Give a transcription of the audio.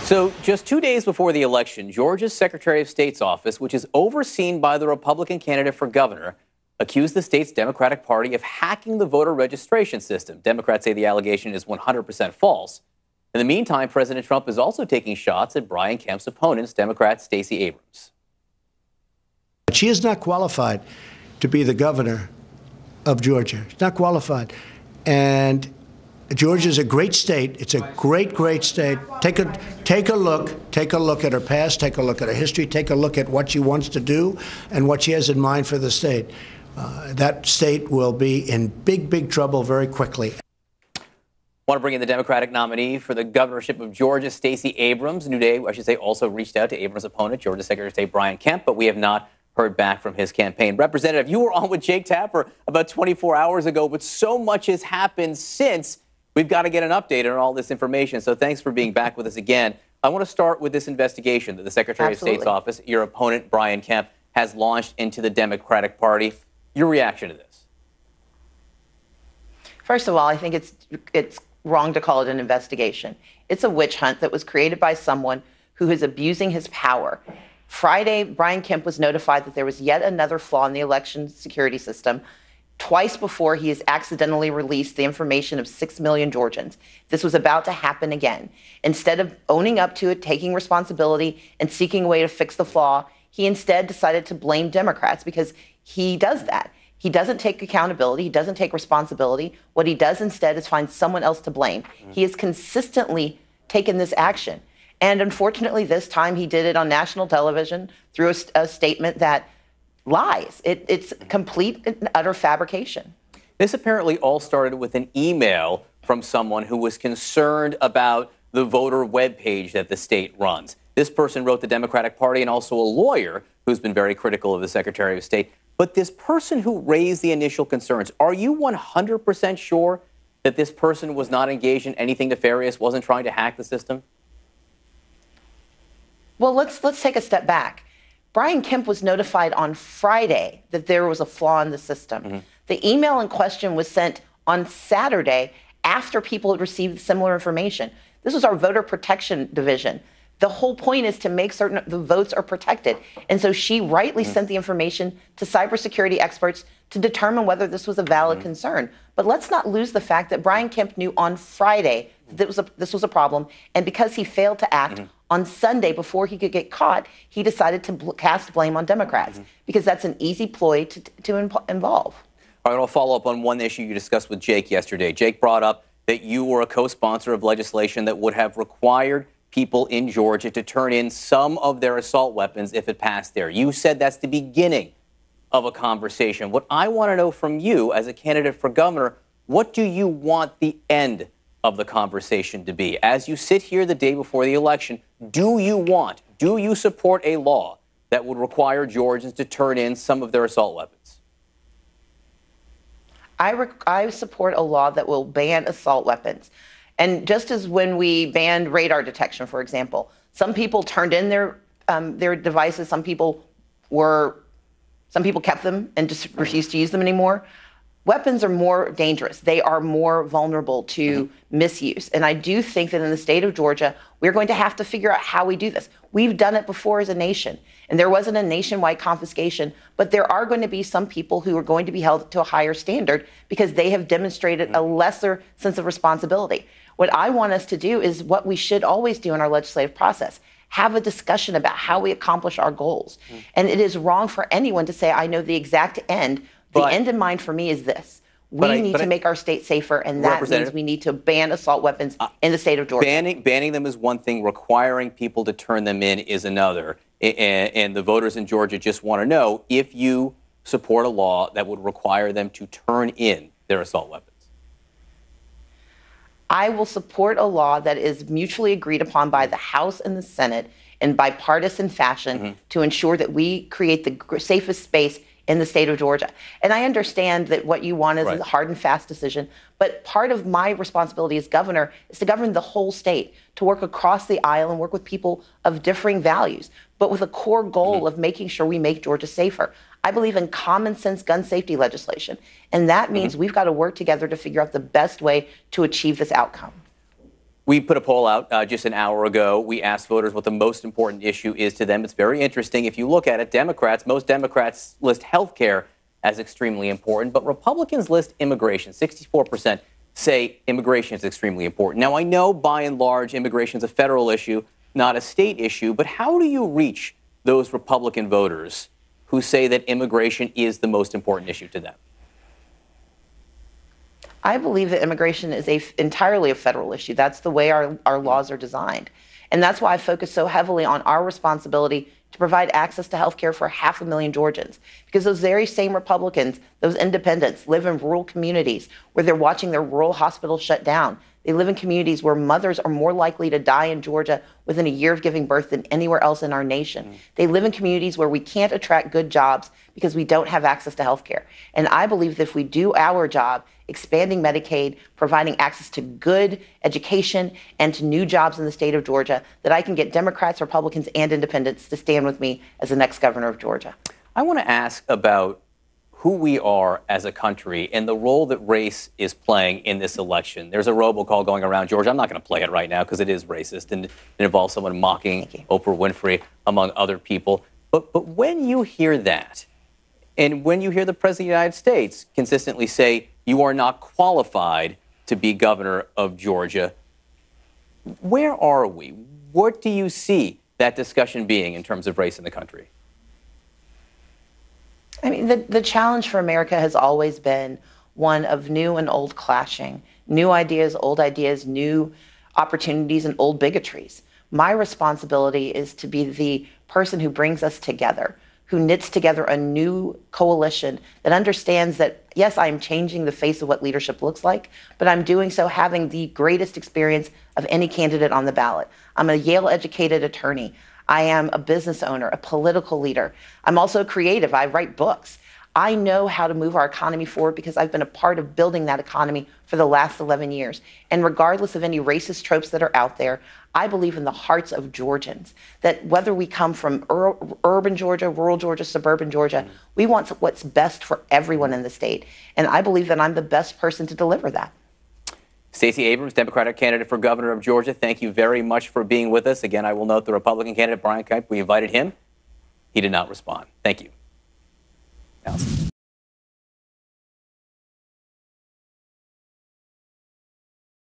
So just 2 days before the election, Georgia's Secretary of State's office, which is overseen by the Republican candidate for governor, accused the state's Democratic Party of hacking the voter registration system. Democrats say the allegation is 100% false. In the meantime, President Trump is also taking shots at Brian Kemp's opponents, Democrat Stacey Abrams. She is not qualified to be the governor of Georgia. She's not qualified. And Georgia is a great state. It's a great, great state. Take a look at her past, take a look at her history, take a look at what she wants to do and what she has in mind for the state. That state will be in big, big trouble very quickly. I want to bring in the Democratic nominee for the governorship of Georgia, Stacey Abrams. New Day, I should say, also reached out to Abrams' opponent, Georgia Secretary of State Brian Kemp, but we have not heard back from his campaign. Representative, you were on with Jake Tapper about 24 hours ago, but so much has happened since. We've got to get an update on all this information. So thanks for being back with us again. I want to start with this investigation that the Secretary of State's office, your opponent, Brian Kemp, has launched into the Democratic Party. Your reaction to this? First of all, I think it's wrong to call it an investigation. It's a witch hunt that was created by someone who is abusing his power. Friday, Brian Kemp was notified that there was yet another flaw in the election security system. Twice before, he has accidentally released the information of 6 million Georgians. This was about to happen again. Instead of owning up to it, taking responsibility, and seeking a way to fix the flaw, he instead decided to blame Democrats because he does that. He doesn't take accountability. He doesn't take responsibility. What he does instead is find someone else to blame. He has consistently taken this action. And unfortunately, this time he did it on national television through a statement that lies. It's complete and utter fabrication. This apparently all started with an email from someone who was concerned about the voter webpage that the state runs. This person wrote the Democratic Party and also a lawyer who's been very critical of the Secretary of State. But this person who raised the initial concerns, are you 100% sure that this person was not engaged in anything nefarious, wasn't trying to hack the system? Well, let's take a step back. Brian Kemp was notified on Friday that there was a flaw in the system. The email in question was sent on Saturday after people had received similar information. This was our voter protection division. The whole point is to make certain the votes are protected. And so she rightly sent the information to cybersecurity experts to determine whether this was a valid concern. But let's not lose the fact that Brian Kemp knew on Friday that this was a problem. And because he failed to act on Sunday before he could get caught, he decided to cast blame on Democrats because that's an easy ploy to involve. All right, I'll follow up on one issue you discussed with Jake yesterday. Jake brought up that you were a co-sponsor of legislation that would have required people in Georgia to turn in some of their assault weapons if it passed there. You said that's the beginning of a conversation. What I want to know from you as a candidate for governor, what do you want the end of the conversation to be? As you sit here the day before the election, do you support a law that would require Georgians to turn in some of their assault weapons? I support a law that will ban assault weapons. And just as when we banned radar detection, for example, some people turned in their devices, some people kept them and just refused to use them anymore. Weapons are more dangerous. They are more vulnerable to misuse. And I do think that in the state of Georgia, we're going to have to figure out how we do this. We've done it before as a nation, and there wasn't a nationwide confiscation, but there are going to be some people who are going to be held to a higher standard because they have demonstrated a lesser sense of responsibility. What I want us to do is what we should always do in our legislative process. Have a discussion about how we accomplish our goals. And it is wrong for anyone to say, I know the exact end. The end in mind for me is this. We need to make our state safer, and that means we need to ban assault weapons in the state of Georgia. Banning them is one thing. Requiring people to turn them in is another. And the voters in Georgia just want to know if you support a law that would require them to turn in their assault weapons. I will support a law that is mutually agreed upon by the House and the Senate in bipartisan fashion to ensure that we create the safest space in the state of Georgia. And I understand that what you want is a hard and fast decision, but part of my responsibility as governor is to govern the whole state, to work across the aisle and work with people of differing values, but with a core goal of making sure we make Georgia safer. I believe in common sense gun safety legislation, and that means we've got to work together to figure out the best way to achieve this outcome. We put a poll out just an hour ago. We asked voters what the most important issue is to them. It's very interesting. If you look at it, most Democrats list health care as extremely important, but Republicans list immigration. 64% say immigration is extremely important. Now, I know by and large immigration is a federal issue, not a state issue, but how do you reach those Republican voters who say that immigration is the most important issue to them? I believe that immigration is entirely a federal issue. That's the way our laws are designed. And that's why I focus so heavily on our responsibility to provide access to health care for 500,000 Georgians. Because those very same Republicans, those independents, live in rural communities where they're watching their rural hospitals shut down. They live in communities where mothers are more likely to die in Georgia within a year of giving birth than anywhere else in our nation. They live in communities where we can't attract good jobs because we don't have access to health care. And I believe that if we do our job, expanding Medicaid, providing access to good education and to new jobs in the state of Georgia, that I can get Democrats, Republicans, and independents to stand with me as the next governor of Georgia. I want to ask about who we are as a country and the role that race is playing in this election. There's a robocall going around Georgia. I'm not going to play it right now because it is racist and it involves someone mocking Oprah Winfrey, among other people. But when you hear that, and when you hear the President of the United States consistently say, you are not qualified to be governor of Georgia, where are we? What do you see that discussion being in terms of race in the country? I mean, the challenge for America has always been one of new and old clashing, new ideas, new opportunities, and old bigotries. My responsibility is to be the person who brings us together, who knits together a new coalition that understands that, yes, I am changing the face of what leadership looks like, but I'm doing so having the greatest experience of any candidate on the ballot. I'm a Yale-educated attorney. I am a business owner, a political leader. I'm also creative. I write books. I know how to move our economy forward because I've been a part of building that economy for the last 11 years. And regardless of any racist tropes that are out there, I believe in the hearts of Georgians, that whether we come from urban Georgia, rural Georgia, suburban Georgia, we want what's best for everyone in the state. And I believe that I'm the best person to deliver that. Stacey Abrams, Democratic candidate for governor of Georgia, thank you very much for being with us. Again, I will note the Republican candidate, Brian Kemp, we invited him. He did not respond. Thank you. Allison.